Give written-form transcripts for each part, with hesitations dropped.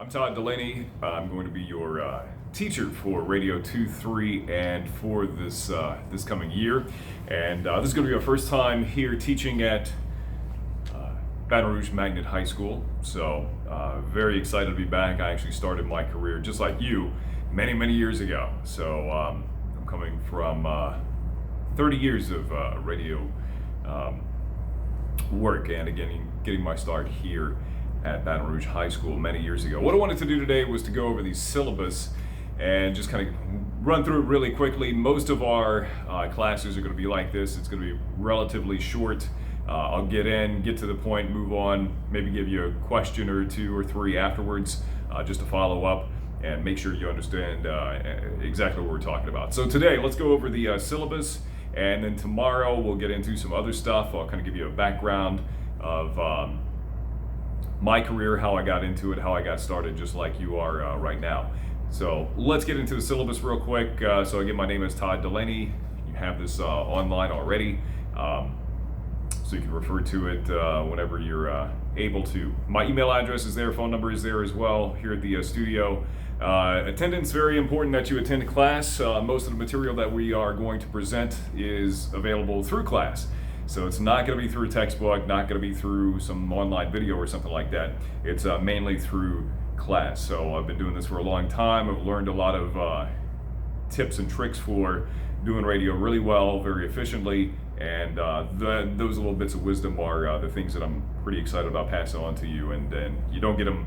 I'm Todd Delaney. I'm going to be your teacher for Radio 2, 3, and for this coming year. And this is going to be our first time here teaching at Baton Rouge Magnet High School. So very excited to be back. I actually started my career just like you many years ago. So I'm coming from 30 years of radio work, and again getting my start here at Baton Rouge High School many years ago. What I wanted to do today was to go over the syllabus and just kind of run through it really quickly. Most of our classes are going to be like this. It's going to be relatively short. I'll get to the point, move on, maybe give you a question or two or three afterwards just to follow up and make sure you understand exactly what we're talking about. So today, let's go over the syllabus, and then tomorrow we'll get into some other stuff. I'll kind of give you a background of my career, how I got into it, how I got started, just like you are right now. So let's get into the syllabus real quick. So again, my name is Todd Delaney. You have this online already, so you can refer to it whenever you're able to. My email address is there, phone number is there as well here at the studio. Attendance, very important that you attend class. Most of the material that we are going to present is available through class. So it's not going to be through a textbook, not going to be through some online video or something like that. It's mainly through class. So I've been doing this for a long time. I've learned a lot of tips and tricks for doing radio really well, very efficiently. And those little bits of wisdom are the things that I'm pretty excited about passing on to you. And you don't get them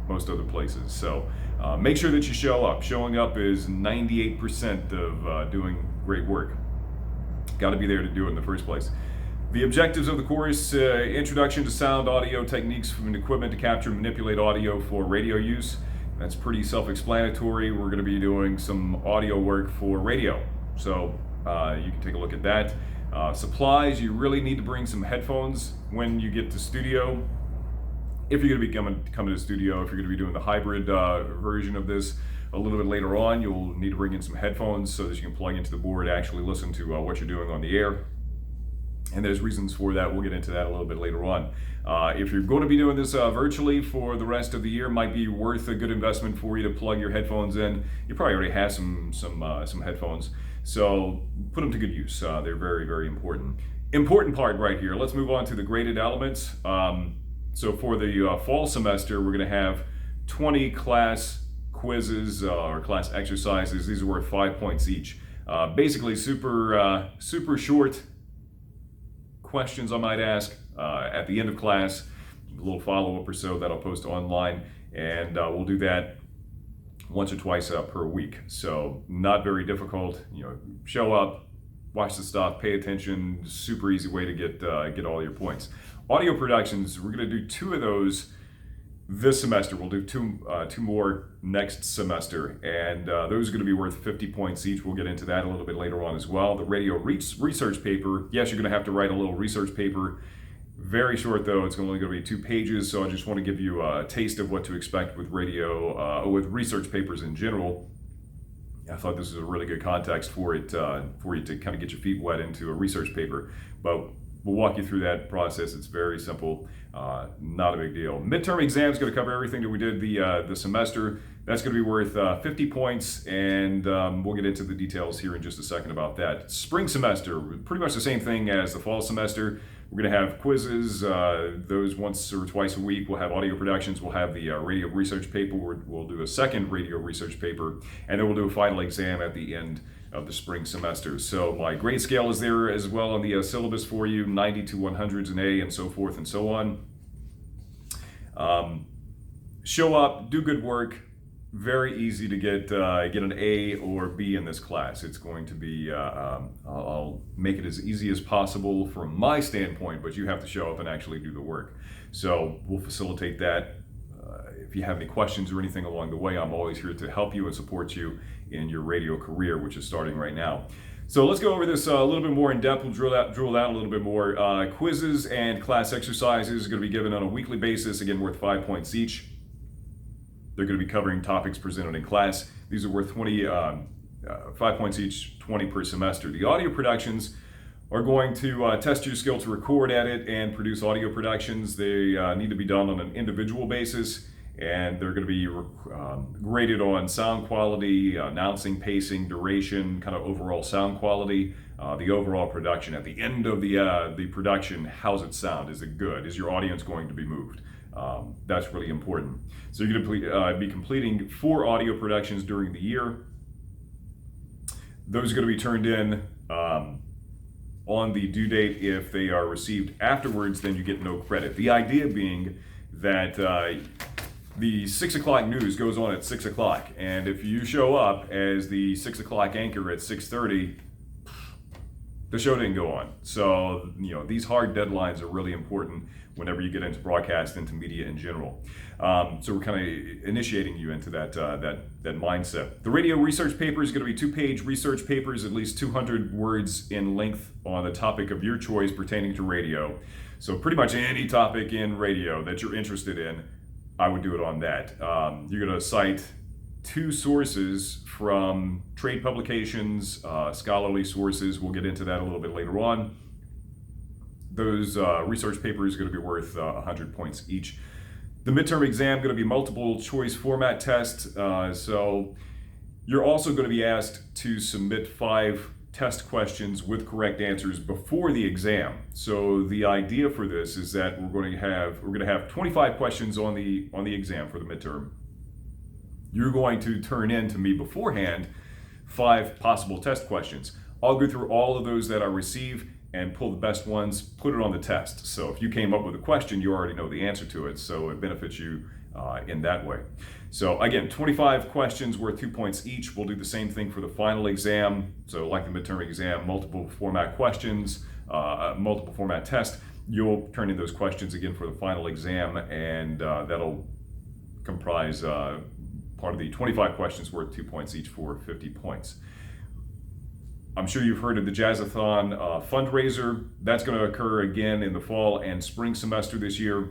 most other places. So make sure that you show up. Showing up is 98% of doing great work. Got to be there to do it in the first place. The objectives of the course: introduction to sound audio techniques from equipment to capture and manipulate audio for radio use. That's pretty self-explanatory. We're going to be doing some audio work for radio, so you can take a look at that. Supplies: you really need to bring some headphones when you get to studio. If you're going to be coming to the studio, if you're going to be doing the hybrid version of this a little bit later on, you'll need to bring in some headphones so that you can plug into the board, actually listen to what you're doing on the air. And there's reasons for that. We'll get into that a little bit later on. If you're going to be doing this virtually for the rest of the year, might be worth a good investment for you to plug your headphones in. You probably already have some headphones, so put them to good use. They're very important. Important part right here. Let's move on to the graded elements. So for the fall semester, we're going to have 20 class quizzes or class exercises. These are worth 5 points each. Basically super short questions, I might ask, at the end of class, a little follow-up or so that I'll post online, and we'll do that once or twice per week. So not very difficult. Show up, watch the stuff, pay attention. Super easy way to get all your points. Audio productions, we're going to do 2 of those this semester. We'll do two more next semester, and those are going to be worth 50 points each. We'll get into that a little bit later on as well. The radio research paper, yes, you're going to have to write a little research paper. Very short though, it's only going to be 2 pages, so I just want to give you a taste of what to expect with radio, with research papers in general. I thought this was a really good context for you to kind of get your feet wet into a research paper, but we'll walk you through that process. It's very simple, not a big deal. Midterm exam is going to cover everything that we did the semester. That's going to be worth 50 points, and we'll get into the details here in just a second about that. Spring semester, pretty much the same thing as the fall semester. We're going to have quizzes, those once or twice a week. We'll have audio productions. We'll have the radio research paper. We'll do a second radio research paper, and then we'll do a final exam at the end of the spring semester. So my grade scale is there as well on the syllabus for you, 90 to 100s an A, and so forth and so on. Show up, do good work. Very easy to get an A or B in this class. It's going to be, I'll make it as easy as possible from my standpoint, but you have to show up and actually do the work. So we'll facilitate that. If you have any questions or anything along the way, I'm always here to help you and support you in your radio career, which is starting right now. So let's go over this a little bit more in depth. We'll drill down a little bit more. Quizzes and class exercises are going to be given on a weekly basis, again worth 5 points each. They're going to be covering topics presented in class. These are worth 5 points each, 20 per semester. The audio productions are going to test your skill to record, edit, and produce audio productions. They need to be done on an individual basis, and they're going to be graded on sound quality, announcing, pacing, duration, kind of overall sound quality, the overall production. At the end of the production, how's it sound? Is it good? Is your audience going to be moved? That's really important. So you're going to be completing 4 audio productions during the year. Those are going to be turned in on the due date. If they are received afterwards, then you get no credit. The idea being that the 6 o'clock news goes on at 6 o'clock, and if you show up as the 6 o'clock anchor at 6:30, the show didn't go on. So, these hard deadlines are really important whenever you get into broadcast, into media in general. So we're kind of initiating you into that mindset. The radio research paper is going to be 2-page research papers, at least 200 words in length on the topic of your choice pertaining to radio. So pretty much any topic in radio that you're interested in, I would do it on that. You're going to cite 2 sources from trade publications, scholarly sources. We'll get into that a little bit later on. Those research papers are going to be worth 100 points each. The midterm exam going to be multiple choice format test. So you're also going to be asked to submit 5 test questions with correct answers before the exam. So the idea for this is that we're going to have 25 questions on the exam for the midterm. You're going to turn in to me beforehand 5 possible test questions. I'll go through all of those that I receive and pull the best ones, put it on the test. So if you came up with a question, you already know the answer to it, so it benefits you in that way. So again, 25 questions worth 2 points each. We'll do the same thing for the final exam. So like the midterm exam, multiple format questions, multiple format test. You'll turn in those questions again for the final exam, and that'll comprise part of the 25 questions worth 2 points each for 50 points. I'm sure you've heard of the Jazzathon fundraiser. That's going to occur again in the fall and spring semester this year.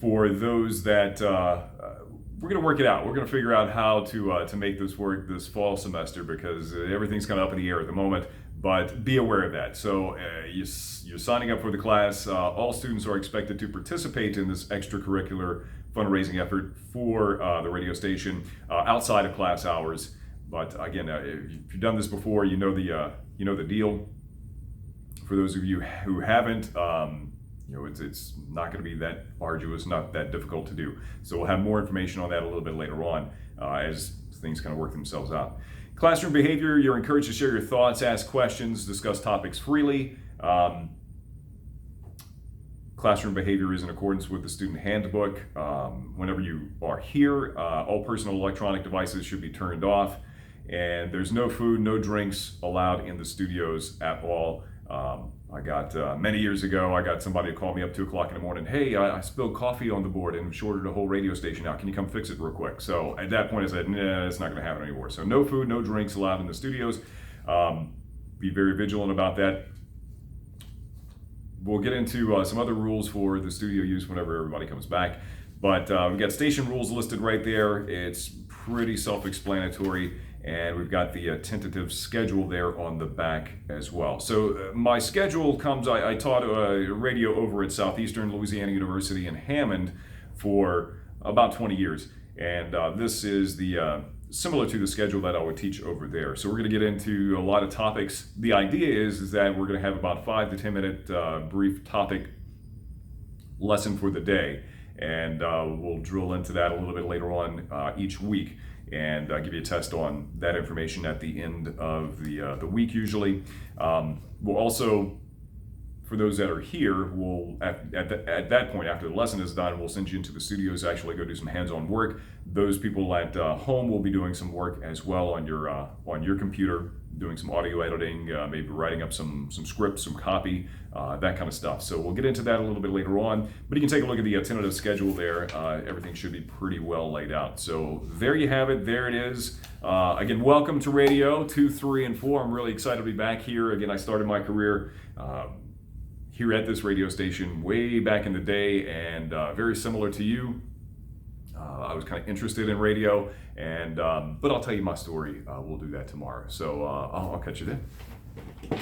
For those that we're going to work it out. We're going to figure out how to make this work this fall semester, because everything's kind of up in the air at the moment. But be aware of that. So you're signing up for the class. All students are expected to participate in this extracurricular fundraising effort for the radio station outside of class hours. But again, if you've done this before, you know the deal. For those of you who haven't, it's not going to be that arduous, not that difficult to do. So we'll have more information on that a little bit later on as things kind of work themselves out. Classroom behavior: you're encouraged to share your thoughts, ask questions, discuss topics freely. Classroom behavior is in accordance with the student handbook. Whenever you are here, all personal electronic devices should be turned off. And there's no food, no drinks allowed in the studios at all. I got, many years ago, I got somebody to call me up 2 o'clock in the morning. Hey, I spilled coffee on the board and shorted a whole radio station out. Can you come fix it real quick? So at that point I said, nah, it's not gonna happen anymore. So no food, no drinks allowed in the studios. Be very vigilant about that. We'll get into some other rules for the studio use whenever everybody comes back. But we've got station rules listed right there. It's pretty self-explanatory. And we've got the tentative schedule there on the back as well. So my schedule comes, I taught radio over at Southeastern Louisiana University in Hammond for about 20 years. And this is the similar to the schedule that I would teach over there. So we're going to get into a lot of topics. The idea is that we're going to have about 5 to 10 minute brief topic lesson for the day. And we'll drill into that a little bit later on each week, and give you a test on that information at the end of the week usually. We'll also, for those that are here, we'll at that point, after the lesson is done, we'll send you into the studios to actually go do some hands-on work. Those people at home will be doing some work as well on your computer, doing some audio editing, maybe writing up some scripts, some copy, that kind of stuff. So we'll get into that a little bit later on, but you can take a look at the tentative schedule there. Everything should be pretty well laid out. So there you have it. There it is. Again, welcome to Radio 2, 3, and 4. I'm really excited to be back here. Again, I started my career here at this radio station way back in the day, and very similar to you. I was kind of interested in radio, and but I'll tell you my story. We'll do that tomorrow. So I'll catch you then.